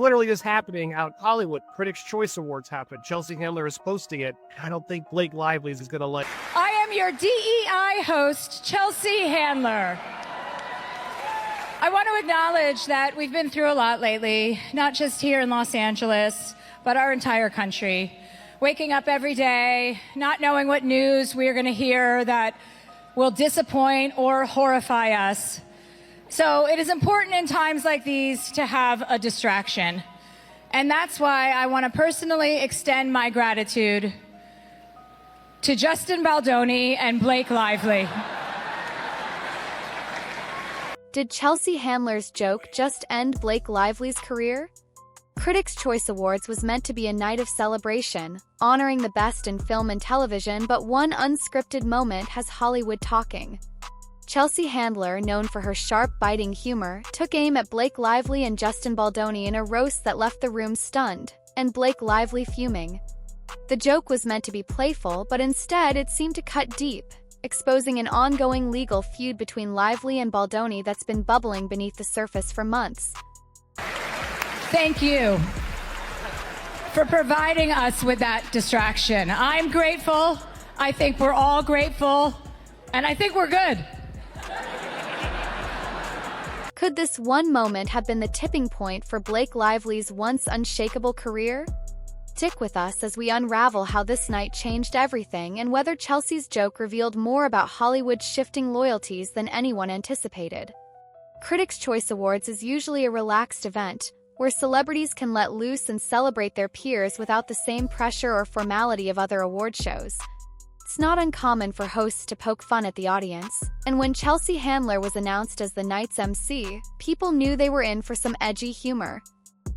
Literally this happening out in Hollywood. Critics' Choice Awards happened. Chelsea Handler is posting it. I don't think Blake Lively is going to like. I am your DEI host, Chelsea Handler. I want to acknowledge that we've been through a lot lately, not just here in Los Angeles, but our entire country. Waking up every day, not knowing what news we are going to hear that will disappoint or horrify us. So it is important in times like these to have a distraction. And that's why I want to personally extend my gratitude to Justin Baldoni and Blake Lively. Did Chelsea Handler's joke just end Blake Lively's career? Critics' Choice Awards was meant to be a night of celebration, honoring the best in film and television, but one unscripted moment has Hollywood talking. Chelsea Handler, known for her sharp, biting humor, took aim at Blake Lively and Justin Baldoni in a roast that left the room stunned, and Blake Lively fuming. The joke was meant to be playful, but instead it seemed to cut deep, exposing an ongoing legal feud between Lively and Baldoni that's been bubbling beneath the surface for months. Thank you for providing us with that distraction. I'm grateful. I think we're all grateful. And I think we're good. Could this one moment have been the tipping point for Blake Lively's once unshakable career? Stick with us as we unravel how this night changed everything and whether Chelsea's joke revealed more about Hollywood's shifting loyalties than anyone anticipated. Critics' Choice Awards is usually a relaxed event, where celebrities can let loose and celebrate their peers without the same pressure or formality of other award shows. It's not uncommon for hosts to poke fun at the audience, and when Chelsea Handler was announced as the night's MC, people knew they were in for some edgy humor.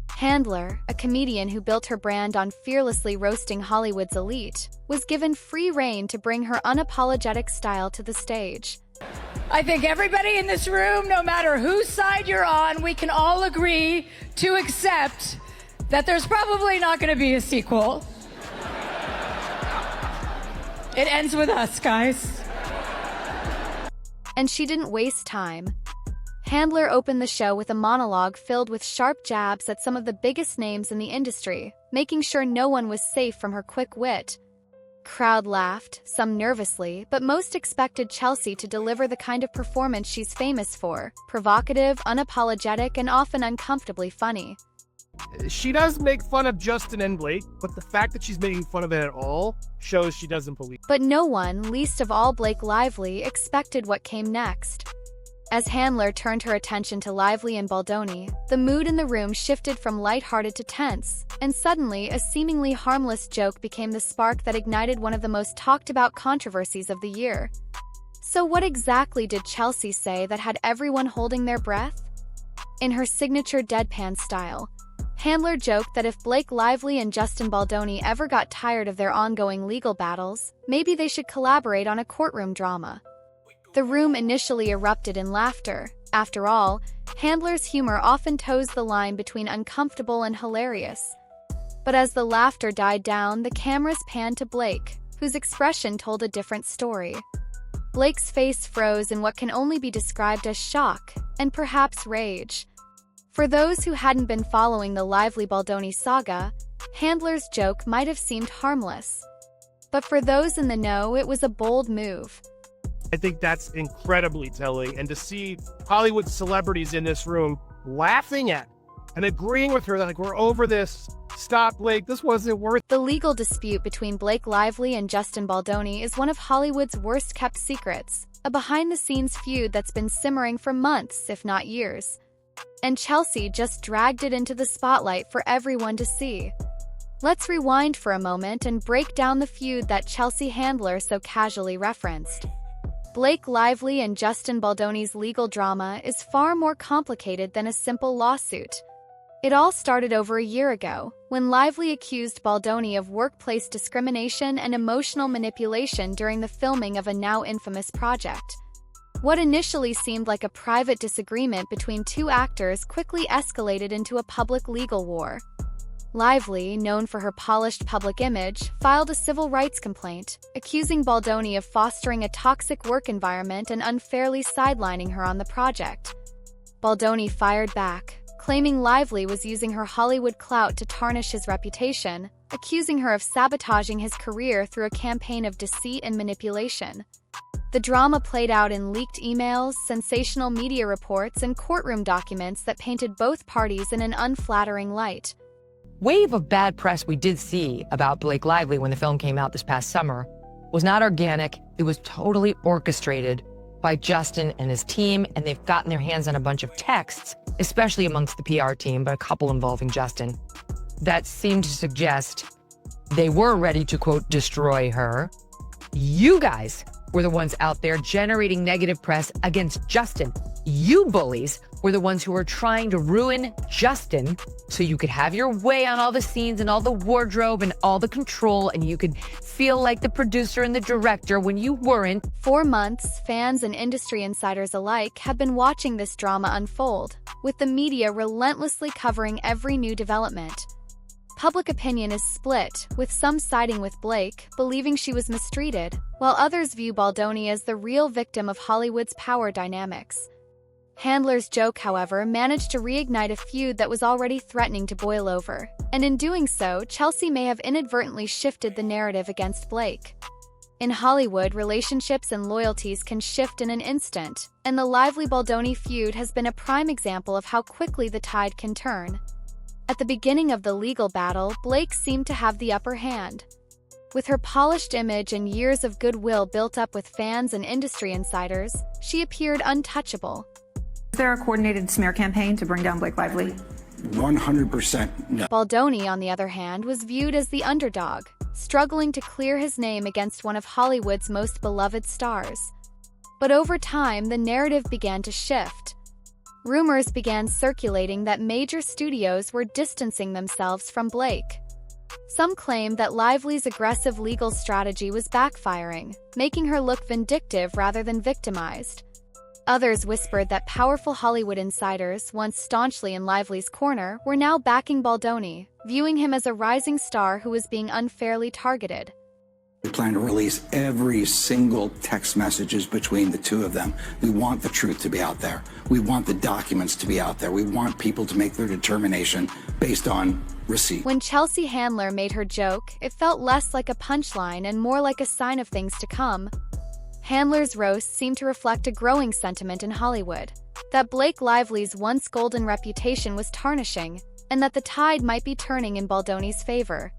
Handler, a comedian who built her brand on fearlessly roasting Hollywood's elite, was given free rein to bring her unapologetic style to the stage. I think everybody in this room, no matter whose side you're on, we can all agree to accept that there's probably not going to be a sequel. It ends with us, guys. And she didn't waste time. Handler opened the show with a monologue filled with sharp jabs at some of the biggest names in the industry, making sure no one was safe from her quick wit. Crowd laughed, some nervously, but most expected Chelsea to deliver the kind of performance she's famous for: provocative, unapologetic, and often uncomfortably funny. She does make fun of Justin and Blake, but the fact that she's making fun of it at all shows she doesn't believe. But no one, least of all Blake Lively, expected what came next. As Handler turned her attention to Lively and Baldoni, the mood in the room shifted from lighthearted to tense, and suddenly a seemingly harmless joke became the spark that ignited one of the most talked-about controversies of the year. So what exactly did Chelsea say that had everyone holding their breath? In her signature deadpan style, Handler joked that if Blake Lively and Justin Baldoni ever got tired of their ongoing legal battles, maybe they should collaborate on a courtroom drama. The room initially erupted in laughter. After all, Handler's humor often toes the line between uncomfortable and hilarious. But as the laughter died down, the cameras panned to Blake, whose expression told a different story. Blake's face froze in what can only be described as shock, and perhaps rage. For those who hadn't been following the Lively Baldoni saga, Handler's joke might have seemed harmless. But for those in the know, it was a bold move. I think that's incredibly telling, and to see Hollywood celebrities in this room laughing at and agreeing with her, like, we're over this, stop, Blake, this wasn't worth it. The legal dispute between Blake Lively and Justin Baldoni is one of Hollywood's worst-kept secrets, a behind-the-scenes feud that's been simmering for months, if not years. And Chelsea just dragged it into the spotlight for everyone to see. Let's rewind for a moment and break down the feud that Chelsea Handler so casually referenced. Blake Lively and Justin Baldoni's legal drama is far more complicated than a simple lawsuit. It all started over a year ago, when Lively accused Baldoni of workplace discrimination and emotional manipulation during the filming of a now infamous project. What initially seemed like a private disagreement between two actors quickly escalated into a public legal war. Lively, known for her polished public image, filed a civil rights complaint, accusing Baldoni of fostering a toxic work environment and unfairly sidelining her on the project. Baldoni fired back, claiming Lively was using her Hollywood clout to tarnish his reputation, accusing her of sabotaging his career through a campaign of deceit and manipulation. The drama played out in leaked emails, sensational media reports, and courtroom documents that painted both parties in an unflattering light. Wave of bad press we did see about Blake Lively when the film came out this past summer was not organic. It was totally orchestrated by Justin and his team, and they've gotten their hands on a bunch of texts, especially amongst the PR team, but a couple involving Justin, that seemed to suggest they were ready to, quote, destroy her. You guys were the ones out there generating negative press against Justin. You bullies were the ones who were trying to ruin Justin so you could have your way on all the scenes and all the wardrobe and all the control, and you could feel like the producer and the director when you weren't. For months, fans and industry insiders alike have been watching this drama unfold, with the media relentlessly covering every new development. Public opinion is split, with some siding with Blake, believing she was mistreated, while others view Baldoni as the real victim of Hollywood's power dynamics. Handler's joke, however, managed to reignite a feud that was already threatening to boil over, and in doing so, Chelsea may have inadvertently shifted the narrative against Blake. In Hollywood, relationships and loyalties can shift in an instant, and the Lively-Baldoni feud has been a prime example of how quickly the tide can turn. At the beginning of the legal battle, Blake seemed to have the upper hand. With her polished image and years of goodwill built up with fans and industry insiders, she appeared untouchable. Is there a coordinated smear campaign to bring down Blake Lively? 100% no. Baldoni, on the other hand, was viewed as the underdog, struggling to clear his name against one of Hollywood's most beloved stars. But over time, the narrative began to shift. Rumors began circulating that major studios were distancing themselves from Blake. Some claimed that Lively's aggressive legal strategy was backfiring, making her look vindictive rather than victimized. Others whispered that powerful Hollywood insiders, once staunchly in Lively's corner, were now backing Baldoni, viewing him as a rising star who was being unfairly targeted. We plan to release every single text messages between the two of them. We want the truth to be out there. We want the documents to be out there. We want people to make their determination based on receipt. When Chelsea Handler made her joke, it felt less like a punchline and more like a sign of things to come. Handler's roast seemed to reflect a growing sentiment in Hollywood, that Blake Lively's once golden reputation was tarnishing, and that the tide might be turning in Baldoni's favor.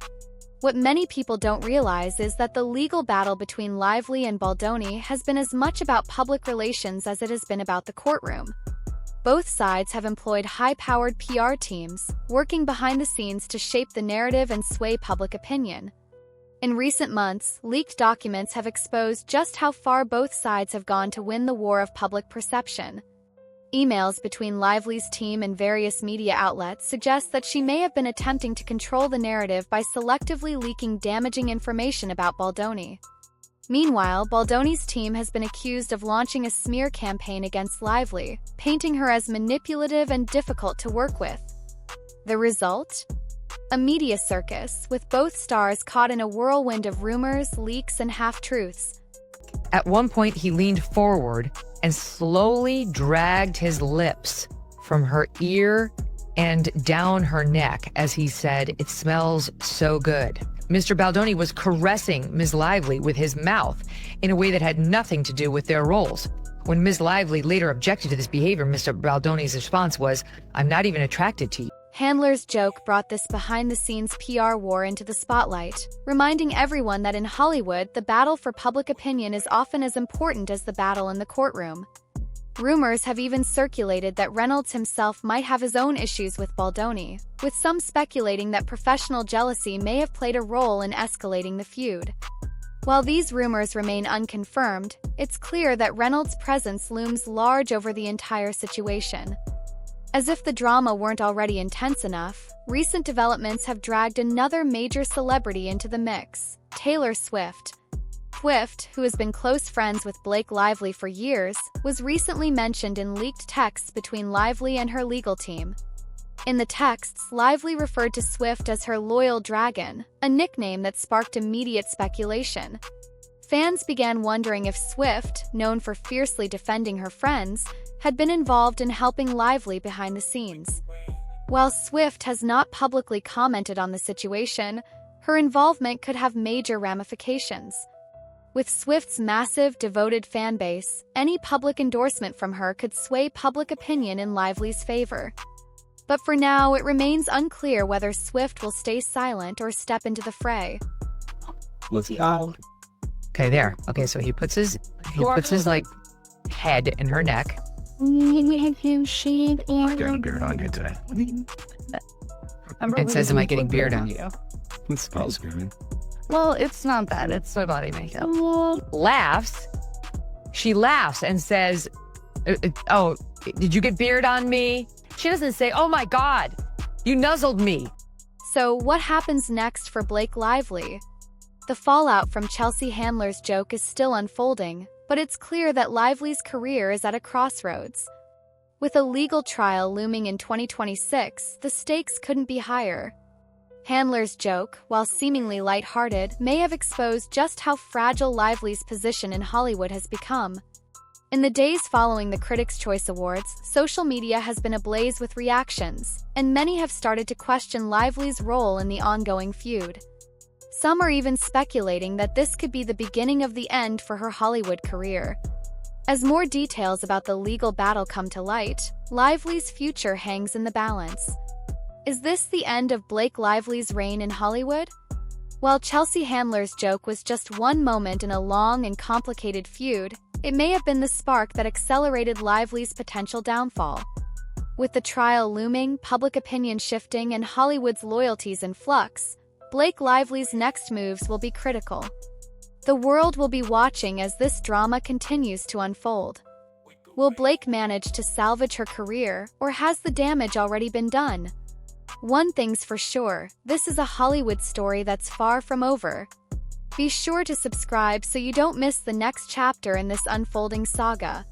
What many people don't realize is that the legal battle between Lively and Baldoni has been as much about public relations as it has been about the courtroom. Both sides have employed high-powered PR teams, working behind the scenes to shape the narrative and sway public opinion. In recent months, leaked documents have exposed just how far both sides have gone to win the war of public perception. Emails between Lively's team and various media outlets suggest that she may have been attempting to control the narrative by selectively leaking damaging information about Baldoni. Meanwhile, Baldoni's team has been accused of launching a smear campaign against Lively, painting her as manipulative and difficult to work with. The result? A media circus, with both stars caught in a whirlwind of rumors, leaks, and half-truths. At one point, he leaned forward and slowly dragged his lips from her ear and down her neck as he said, "It smells so good." Mr. Baldoni was caressing Ms. Lively with his mouth in a way that had nothing to do with their roles. When Ms. Lively later objected to this behavior, Mr. Baldoni's response was, "I'm not even attracted to you." Handler's joke brought this behind-the-scenes PR war into the spotlight, reminding everyone that in Hollywood, the battle for public opinion is often as important as the battle in the courtroom. Rumors have even circulated that Reynolds himself might have his own issues with Baldoni, with some speculating that professional jealousy may have played a role in escalating the feud. While these rumors remain unconfirmed, it's clear that Reynolds' presence looms large over the entire situation. As if the drama weren't already intense enough, recent developments have dragged another major celebrity into the mix, Taylor Swift. Swift, who has been close friends with Blake Lively for years, was recently mentioned in leaked texts between Lively and her legal team. In the texts, Lively referred to Swift as her loyal dragon, a nickname that sparked immediate speculation. Fans began wondering if Swift, known for fiercely defending her friends, had been involved in helping Lively behind the scenes. While Swift has not publicly commented on the situation, her involvement could have major ramifications. With Swift's massive, devoted fan base, any public endorsement from her could sway public opinion in Lively's favor. But for now, it remains unclear whether Swift will stay silent or step into the fray. Okay, there. Okay, so he puts his like head in her neck. Getting beard on you today. And says, "Am I getting beard on you?" It smells good. Well, it's not that. It's my body makeup. Laughs. She laughs and says, "Oh, did you get beard on me?" She doesn't say, "Oh my God, you nuzzled me." So what happens next for Blake Lively? The fallout from Chelsea Handler's joke is still unfolding, but it's clear that Lively's career is at a crossroads. With a legal trial looming in 2026, the stakes couldn't be higher. Handler's joke, while seemingly lighthearted, may have exposed just how fragile Lively's position in Hollywood has become. In the days following the Critics' Choice Awards, social media has been ablaze with reactions, and many have started to question Lively's role in the ongoing feud. Some are even speculating that this could be the beginning of the end for her Hollywood career. As more details about the legal battle come to light, Lively's future hangs in the balance. Is this the end of Blake Lively's reign in Hollywood? While Chelsea Handler's joke was just one moment in a long and complicated feud, it may have been the spark that accelerated Lively's potential downfall. With the trial looming, public opinion shifting, and Hollywood's loyalties in flux, Blake Lively's next moves will be critical. The world will be watching as this drama continues to unfold. Will Blake manage to salvage her career, or has the damage already been done? One thing's for sure, this is a Hollywood story that's far from over. Be sure to subscribe so you don't miss the next chapter in this unfolding saga.